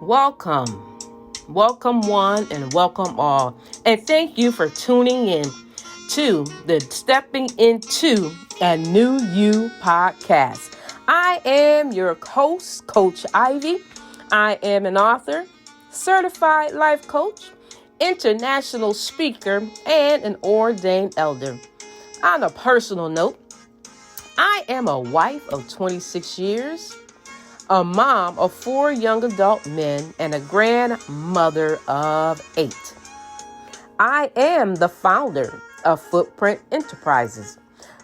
Welcome. Welcome one and welcome all. And thank you for tuning in to the Stepping Into ANEW You podcast. I am your host, Coach Ivy. I am an author, certified life coach, international speaker, and an ordained elder. On a personal note, I am a wife of 26 years, a mom of 4 young adult men, and a grandmother of 8. I am the founder of Footprint Enterprises,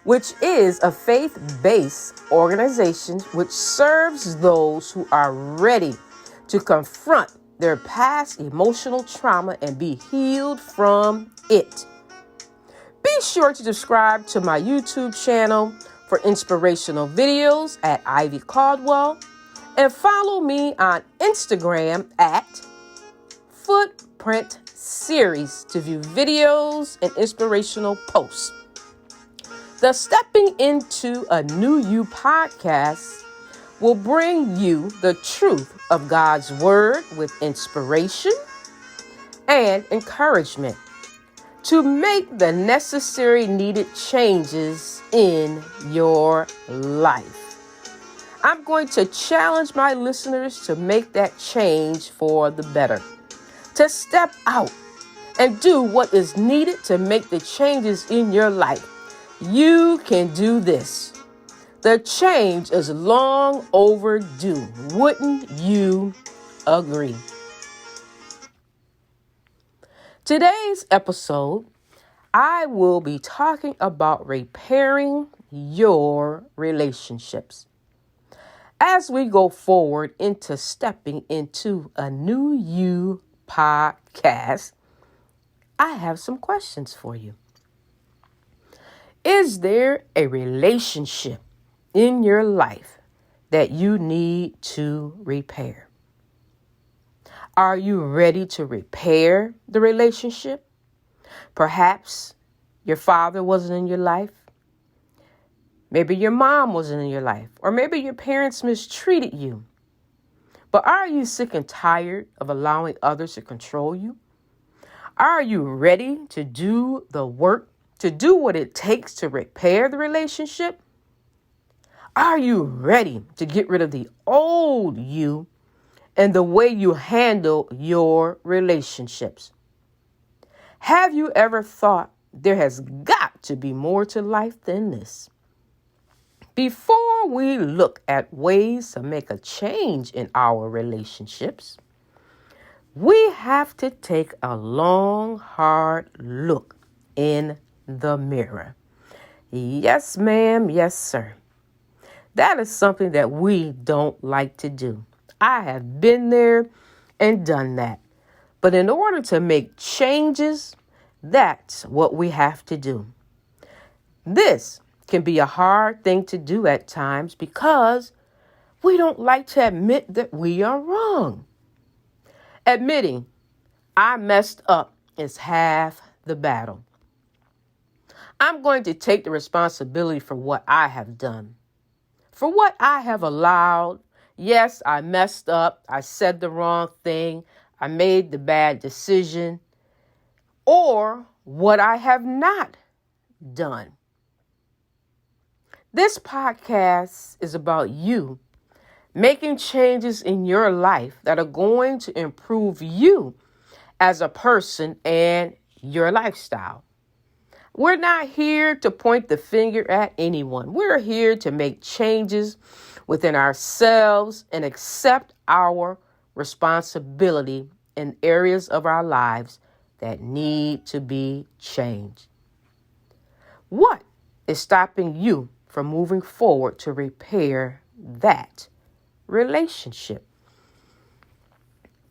which is a faith-based organization which serves those who are ready to confront their past emotional trauma and be healed from it. Be sure to subscribe to my YouTube channel for inspirational videos at Ivy Caldwell, and follow me on Instagram at Footprint Series to view videos and inspirational posts. The Stepping Into ANEW You podcast will bring you the truth of God's Word with inspiration and encouragement to make the necessary needed changes in your life. I'm going to challenge my listeners to make that change for the better, to step out and do what is needed to make the changes in your life. You can do this. The change is long overdue. Wouldn't you agree? Today's episode, I will be talking about repairing your relationships. As we go forward into Stepping Into ANEW You podcast, I have some questions for you. Is there a relationship in your life that you need to repair? Are you ready to repair the relationship? Perhaps your father wasn't in your life. Maybe your mom wasn't in your life, or maybe your parents mistreated you. But are you sick and tired of allowing others to control you? Are you ready to do the work, to do what it takes to repair the relationship? Are you ready to get rid of the old you and the way you handle your relationships? Have you ever thought there has got to be more to life than this? Before we look at ways to make a change in our relationships, we have to take a long, hard look in the mirror. Yes, ma'am. Yes, sir. That is something that we don't like to do. I have been there and done that. But in order to make changes, that's what we have to do. This can be a hard thing to do at times because we don't like to admit that we are wrong. Admitting I messed up is half the battle. I'm going to take the responsibility for what I have done, for what I have allowed. Yes, I messed up. I said the wrong thing. I made the bad decision, or what I have not done. This podcast is about you making changes in your life that are going to improve you as a person and your lifestyle. We're not here to point the finger at anyone. We're here to make changes within ourselves and accept our responsibility in areas of our lives that need to be changed. What is stopping you from moving forward to repair that relationship?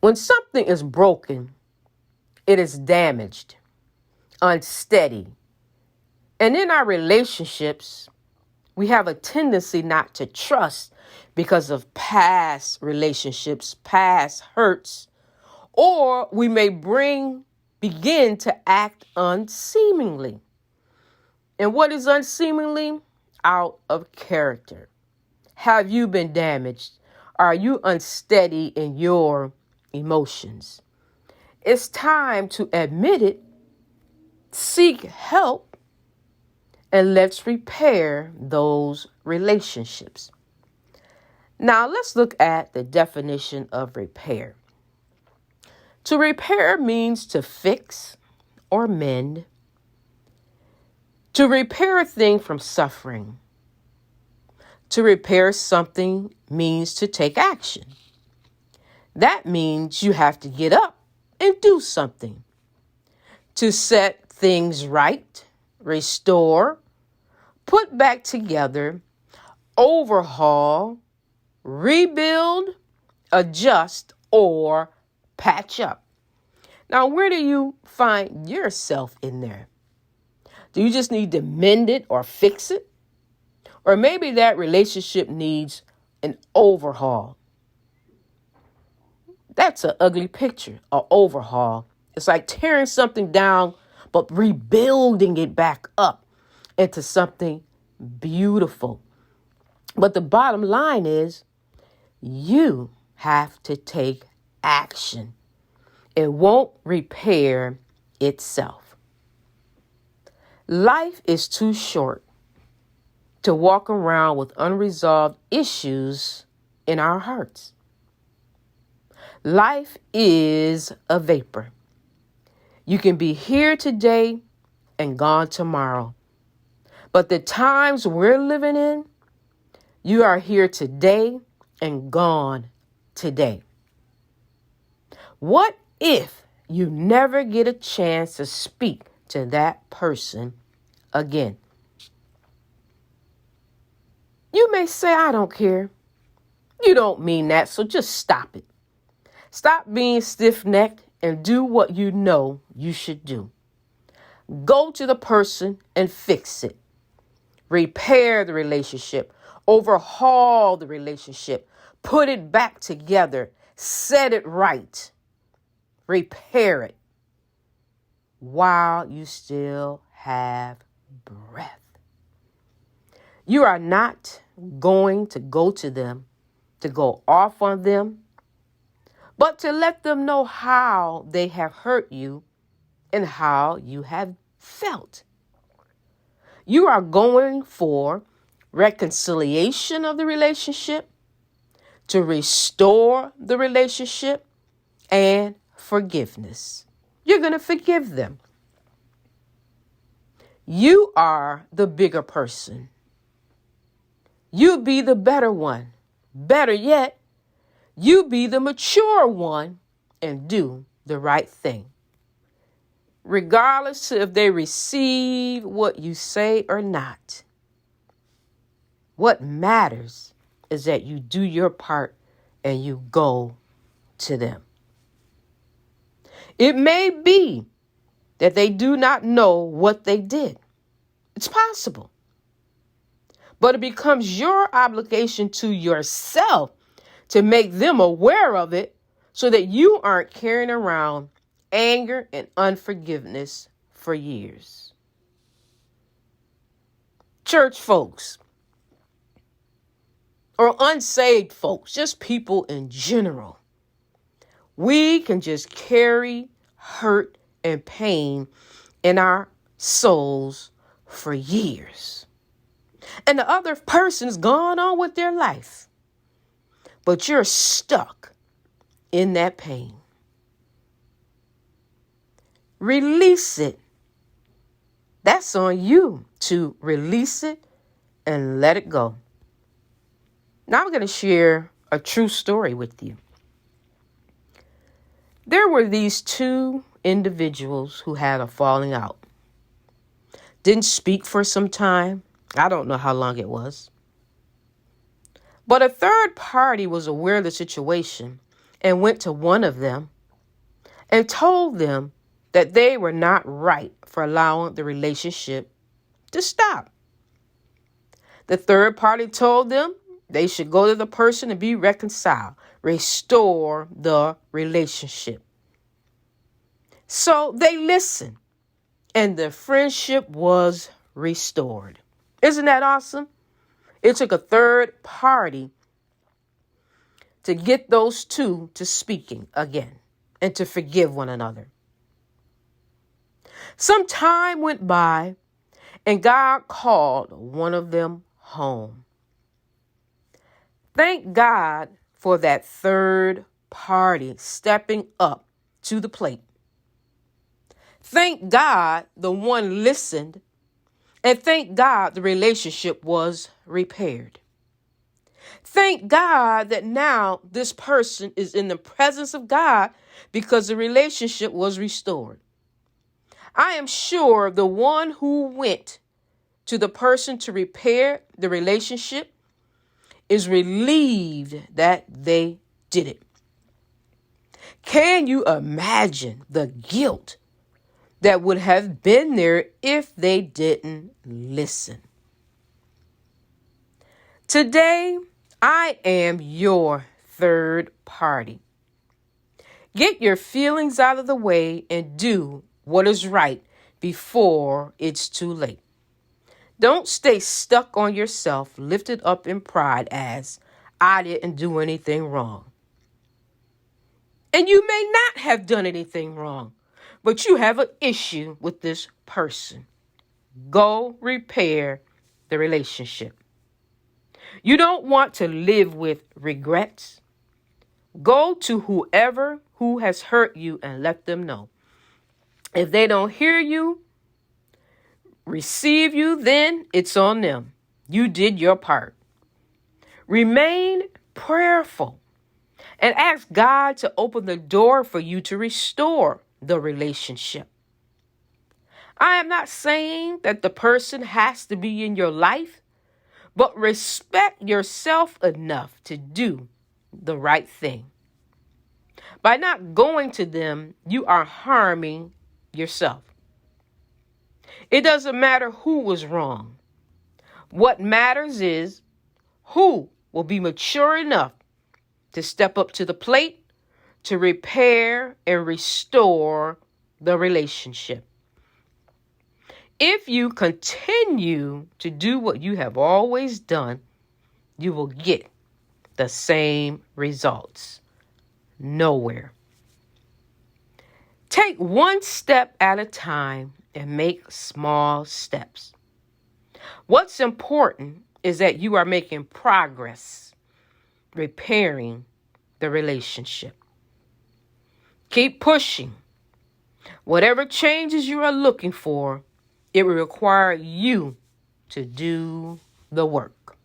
When something is broken, it is damaged, unsteady. And in our relationships, we have a tendency not to trust because of past relationships, past hurts, or we may begin to act unseemingly. And what is unseemingly? Out of character. Have you been damaged? Are you unsteady in your emotions. It's time to admit it, seek help, and let's repair those relationships. Now, let's look at the definition of repair. To repair means to fix or mend. To repair a thing from suffering. To repair something means to take action. That means you have to get up and do something. To set things right, restore, put back together, overhaul, rebuild, adjust, or patch up. Now, where do you find yourself in there? Do you just need to mend it or fix it? Or maybe that relationship needs an overhaul. That's an ugly picture, an overhaul. It's like tearing something down, but rebuilding it back up into something beautiful. But the bottom line is, you have to take action. It won't repair itself. Life is too short to walk around with unresolved issues in our hearts. Life is a vapor. You can be here today and gone tomorrow. But the times we're living in, you are here today and gone today. What if you never get a chance to speak to that person again? You may say, I don't care. You don't mean that, so just stop it. Stop being stiff-necked and do what you know you should do. Go to the person and fix it. Repair the relationship. Overhaul the relationship. Put it back together. Set it right. Repair it while you still have breath. You are not going to go to them to go off on them, but to let them know how they have hurt you and how you have felt. You are going for reconciliation of the relationship, to restore the relationship, and forgiveness. You're going to forgive them. You are the bigger person. You be the better one. Better yet, you be the mature one and do the right thing. Regardless if they receive what you say or not. What matters is that you do your part and you go to them. It may be that they do not know what they did. It's possible. But it becomes your obligation to yourself to make them aware of it so that you aren't carrying around anger and unforgiveness for years. Church folks, or unsaved folks, just people in general, we can just carry hurt and pain in our souls for years. And the other person's gone on with their life. But you're stuck in that pain. Release it. That's on you to release it and let it go. Now I'm going to share a true story with you. There were these two individuals who had a falling out. Didn't speak for some time. I don't know how long it was. But a third party was aware of the situation and went to one of them and told them that they were not right for allowing the relationship to stop. The third party told them they should go to the person and be reconciled, restore the relationship. So they listened, and the friendship was restored. Isn't that awesome? It took a third party to get those two to speaking again and to forgive one another. Some time went by and God called one of them home. Thank God for that third party stepping up to the plate. Thank God the one listened, and thank God the relationship was repaired. Thank God that now this person is in the presence of God because the relationship was restored. I am sure the one who went to the person to repair the relationship is relieved that they did it. Can you imagine the guilt that would have been there if they didn't listen? Today, I am your third party. Get your feelings out of the way and do what is right before it's too late. Don't stay stuck on yourself, lifted up in pride as, I didn't do anything wrong. And you may not have done anything wrong, but you have an issue with this person. Go repair the relationship. You don't want to live with regrets. Go to whoever who has hurt you and let them know. If they don't hear you, receive you, then it's on them. You did your part. Remain prayerful and ask God to open the door for you to restore the relationship. I am not saying that the person has to be in your life, but respect yourself enough to do the right thing. By not going to them, you are harming yourself. It doesn't matter who was wrong. What matters is who will be mature enough to step up to the plate to repair and restore the relationship. If you continue to do what you have always done, you will get the same results. Nowhere. Take one step at a time and make small steps. What's important is that you are making progress, repairing the relationship. Keep pushing. Whatever changes you are looking for, it will require you to do the work.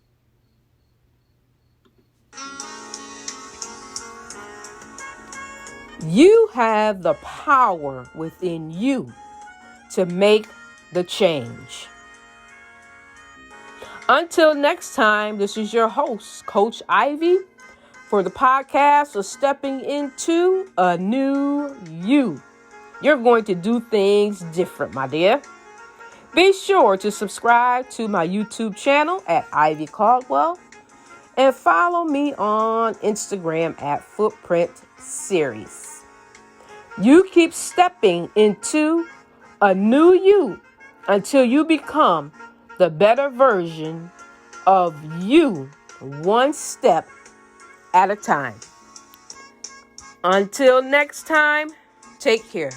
You have the power within you to make the change. Until next time, this is your host, Coach Ivy, for the podcast of Stepping Into a New You. You're going to do things different, my dear. Be sure to subscribe to my YouTube channel at Ivy Caldwell and follow me on Instagram at Footprint Series. You keep stepping into a new you until you become the better version of you, one step at a time. Until next time, take care.